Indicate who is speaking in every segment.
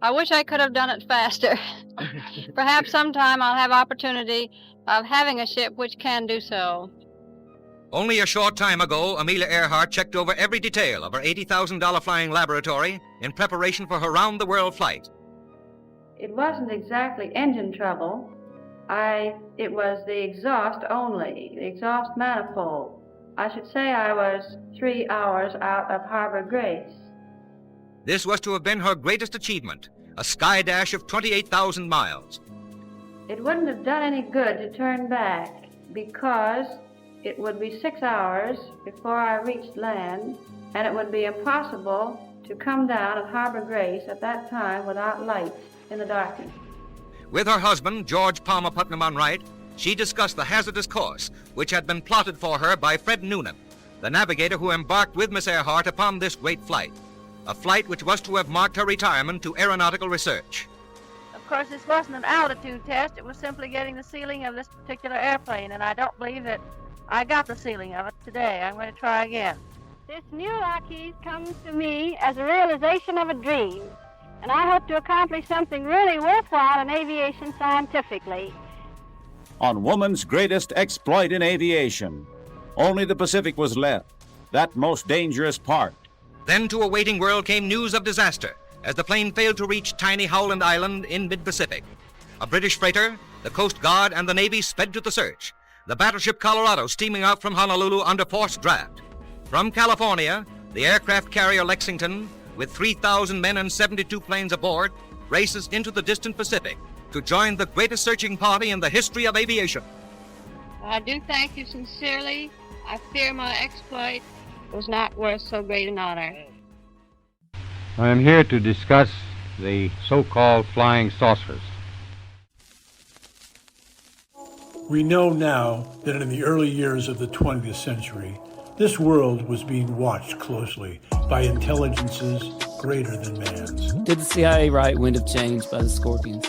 Speaker 1: I wish I could have done it faster. Perhaps sometime I'll have opportunity of having a ship which can do so.
Speaker 2: Only a short time ago, Amelia Earhart checked over every detail of her $80,000 flying laboratory in preparation for her round-the-world flight.
Speaker 1: It wasn't exactly engine trouble. It was the exhaust only, the exhaust manifold. I should say I was 3 hours out of Harbor Grace.
Speaker 2: This was to have been her greatest achievement, a sky dash of 28,000 miles.
Speaker 1: It wouldn't have done any good to turn back because it would be 6 hours before I reached land, and it would be impossible to come down at Harbor Grace at that time without lights in the darkness.
Speaker 2: With her husband, George Palmer Putnam on right, she discussed the hazardous course which had been plotted for her by Fred Noonan, the navigator who embarked with Miss Earhart upon this great flight, a flight which was to have marked her retirement to aeronautical research.
Speaker 1: Of course, this wasn't an altitude test. It was simply getting the ceiling of this particular airplane, and I don't believe that I got the ceiling of it today. I'm going to try again. This new Lockheed comes to me as a realization of a dream, and I hope to accomplish something really worthwhile in aviation scientifically.
Speaker 3: On woman's greatest exploit in aviation, only the Pacific was left, that most dangerous part.
Speaker 2: Then to a waiting world came news of disaster as the plane failed to reach tiny Howland Island in mid-Pacific. A British freighter, the Coast Guard, and the Navy sped to the search, the battleship Colorado steaming out from Honolulu under forced draft. From California, the aircraft carrier Lexington, with 3,000 men and 72 planes aboard, races into the distant Pacific to join the greatest searching party in the history of aviation.
Speaker 1: I do thank you sincerely. I fear my exploit was not worth so great an honor.
Speaker 4: I am here to discuss the so-called flying saucers.
Speaker 5: We know now that in the early years of the 20th century, this world was being watched closely by intelligences greater than man's.
Speaker 6: Did the CIA write Wind of Change by the Scorpions?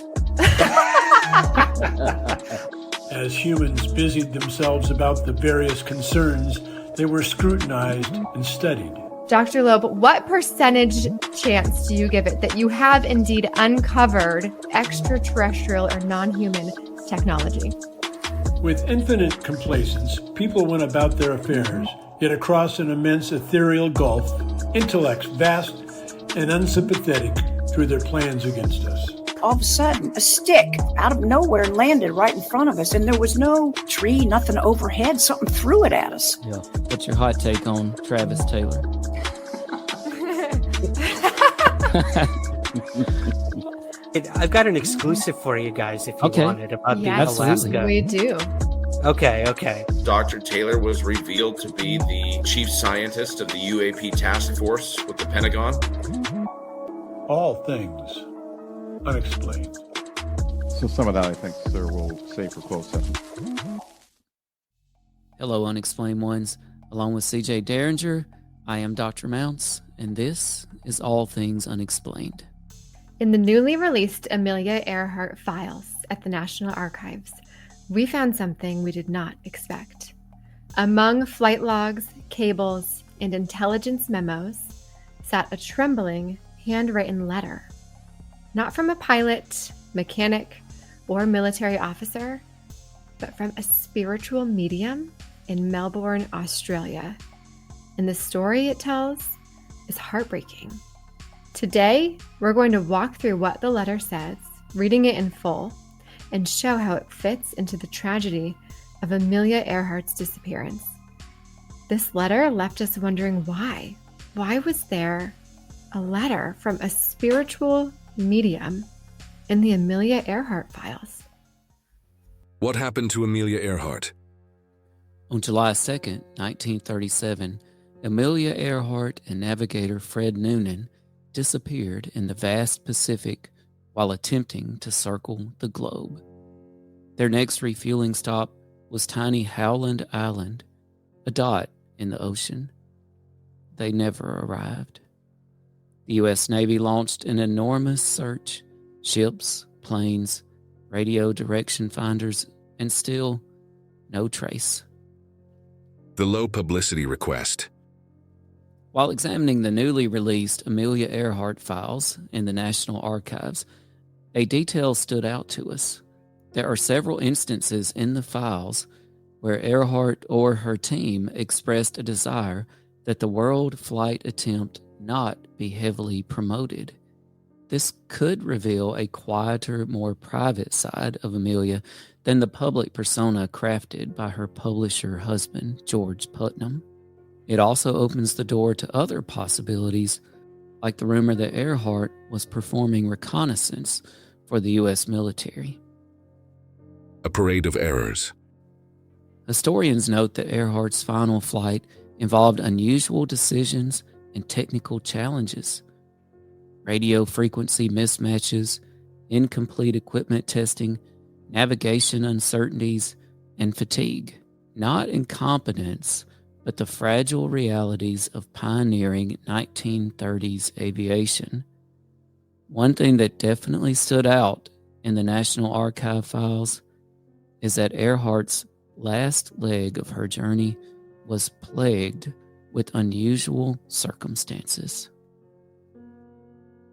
Speaker 5: As humans busied themselves about the various concerns, they were scrutinized and studied.
Speaker 7: Dr. Loeb, what percentage chance do you give it that you have indeed uncovered extraterrestrial or non-human technology?
Speaker 5: With infinite complacence, people went about their affairs, yet across an immense ethereal gulf, intellects vast and unsympathetic threw their plans against us.
Speaker 8: All of a sudden, a stick out of nowhere landed right in front of us, and there was no tree, nothing overhead. Something threw it at us.
Speaker 6: Yeah. What's your hot take on Travis Taylor?
Speaker 9: I've got an exclusive for you guys if you want it about the Alaska.
Speaker 7: We do.
Speaker 9: Okay.
Speaker 10: Dr. Taylor was revealed to be the chief scientist of the UAP task force with the Pentagon.
Speaker 5: All Things Unexplained.
Speaker 11: So some of that, I think, sir, we'll save for closed session.
Speaker 6: Hello, Unexplained Ones. Along with CJ Derringer, I am Dr. Mounts, and this is All Things Unexplained.
Speaker 7: In the newly released Amelia Earhart files at the National Archives, we found something we did not expect. Among flight logs, cables, and intelligence memos sat a trembling, handwritten letter. Not from a pilot, mechanic, or military officer, but from a spiritual medium in Melbourne, Australia. And the story it tells is heartbreaking. Today, we're going to walk through what the letter says, reading it in full, and show how it fits into the tragedy of Amelia Earhart's disappearance. This letter left us wondering why. Why was there a letter from a spiritual medium in the Amelia Earhart files?
Speaker 12: What happened to Amelia Earhart?
Speaker 6: On July 2nd, 1937, Amelia Earhart and navigator Fred Noonan disappeared in the vast Pacific while attempting to circle the globe. Their next refueling stop was tiny Howland Island, a dot in the ocean. They never arrived. The U.S. Navy launched an enormous search, ships, planes, radio direction finders, and still no trace.
Speaker 12: The low publicity request.
Speaker 6: While examining the newly released Amelia Earhart files in the National Archives, a detail stood out to us. There are several instances in the files where Earhart or her team expressed a desire that the world flight attempt not be heavily promoted. This could reveal a quieter, more private side of Amelia than the public persona crafted by her publisher husband, George Putnam. It also opens the door to other possibilities, like the rumor that Earhart was performing reconnaissance for the U.S. military.
Speaker 12: A parade of errors.
Speaker 6: Historians note that Earhart's final flight involved unusual decisions and technical challenges. Radio frequency mismatches, incomplete equipment testing, navigation uncertainties, and fatigue. Not incompetence, but the fragile realities of pioneering 1930s aviation. One thing that definitely stood out in the National Archive files is that Earhart's last leg of her journey was plagued with unusual circumstances.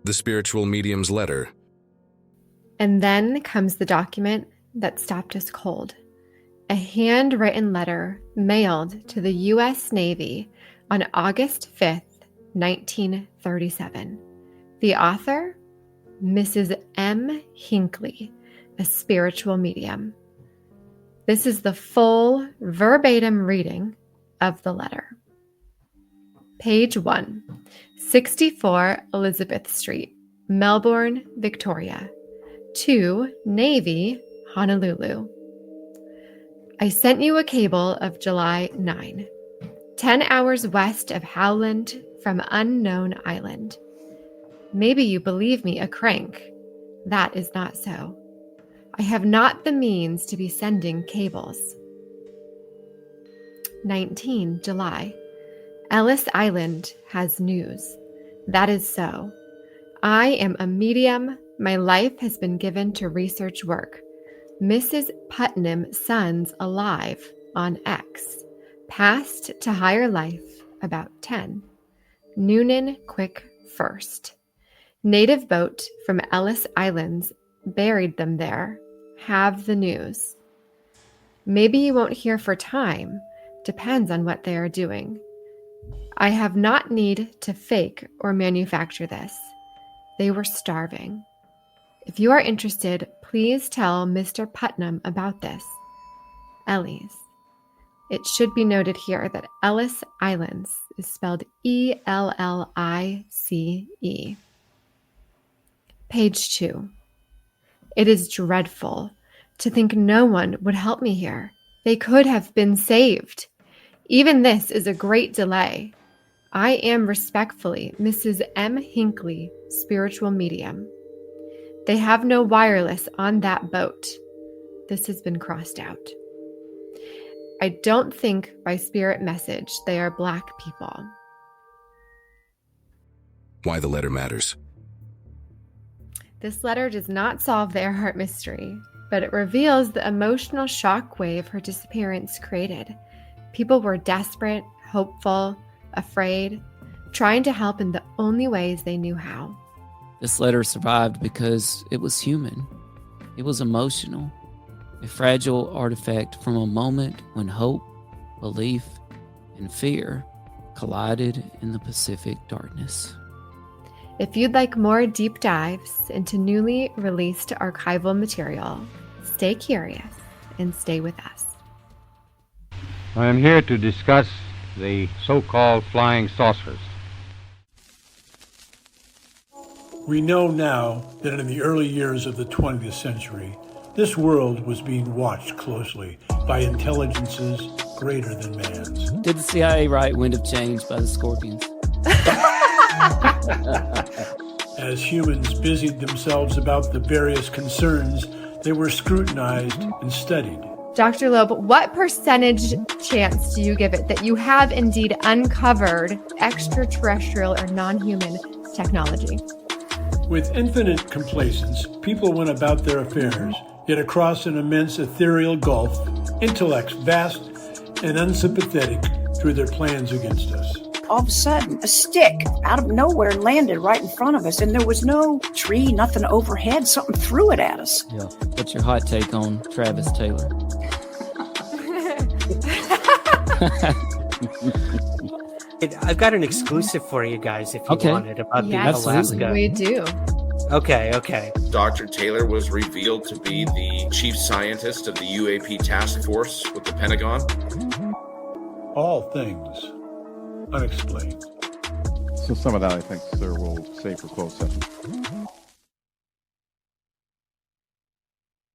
Speaker 12: The spiritual medium's letter.
Speaker 7: And then comes the document that stopped us cold. A handwritten letter mailed to the U.S. Navy on August 5th, 1937. The author, Mrs. M. Hinckley, a spiritual medium. This is the full verbatim reading of the letter. Page 1, 64 Elizabeth Street, Melbourne, Victoria. To Navy, Honolulu. I sent you a cable of July 9, 10 hours west of Howland from unknown island. Maybe you believe me a crank. That is not so. I have not the means to be sending cables. 19 July. Ellis Island has news. That is so. I am a medium. My life has been given to research work. Mrs. Putnam's son's alive on X. Passed to higher life about 10. Noonan quick first. Native boat from Ellis Islands buried them there. Have the news. Maybe you won't hear for time. Depends on what they are doing. I have not need to fake or manufacture this. They were starving. If you are interested, please tell Mr. Putnam about this. Ellis. It should be noted here that Ellis Islands is spelled E-L-L-I-C-E. Page 2. It is dreadful to think no one would help me here. They could have been saved. Even this is a great delay. I am respectfully Mrs. M. Hinckley, spiritual medium. They have no wireless on that boat. This has been crossed out. I don't think by spirit message they are black people.
Speaker 12: Why the letter matters.
Speaker 7: This letter does not solve the Earhart mystery, but it reveals the emotional shockwave her disappearance created. People were desperate, hopeful, afraid, trying to help in the only ways they knew how.
Speaker 6: This letter survived because it was human. It was emotional. A fragile artifact from a moment when hope, belief, and fear collided in the Pacific darkness.
Speaker 7: If you'd like more deep dives into newly released archival material, stay curious and stay with us.
Speaker 4: I am here to discuss the so-called flying saucers.
Speaker 5: We know now that in the early years of the 20th century, this world was being watched closely by intelligences greater than man's.
Speaker 6: Did the CIA write Wind of Change by the Scorpions?
Speaker 5: As humans busied themselves about the various concerns, they were scrutinized and studied.
Speaker 7: Dr. Loeb, what percentage chance do you give it that you have indeed uncovered extraterrestrial or non-human technology?
Speaker 5: With infinite complacence, people went about their affairs, yet across an immense ethereal gulf, intellects vast and unsympathetic threw their plans against us.
Speaker 8: all of a sudden, a stick out of nowhere landed right in front of us, and there was no tree, nothing overhead. Something threw it at us.
Speaker 6: Yeah. What's your hot take on Travis Taylor?
Speaker 9: I've got an exclusive for you guys if you want it about the Alaska.
Speaker 7: We do.
Speaker 9: Okay.
Speaker 10: Dr. Taylor was revealed to be the chief scientist of the UAP task force with the Pentagon.
Speaker 5: All Things Unexplained.
Speaker 11: So some of that, I think, sir, we'll save for closed session.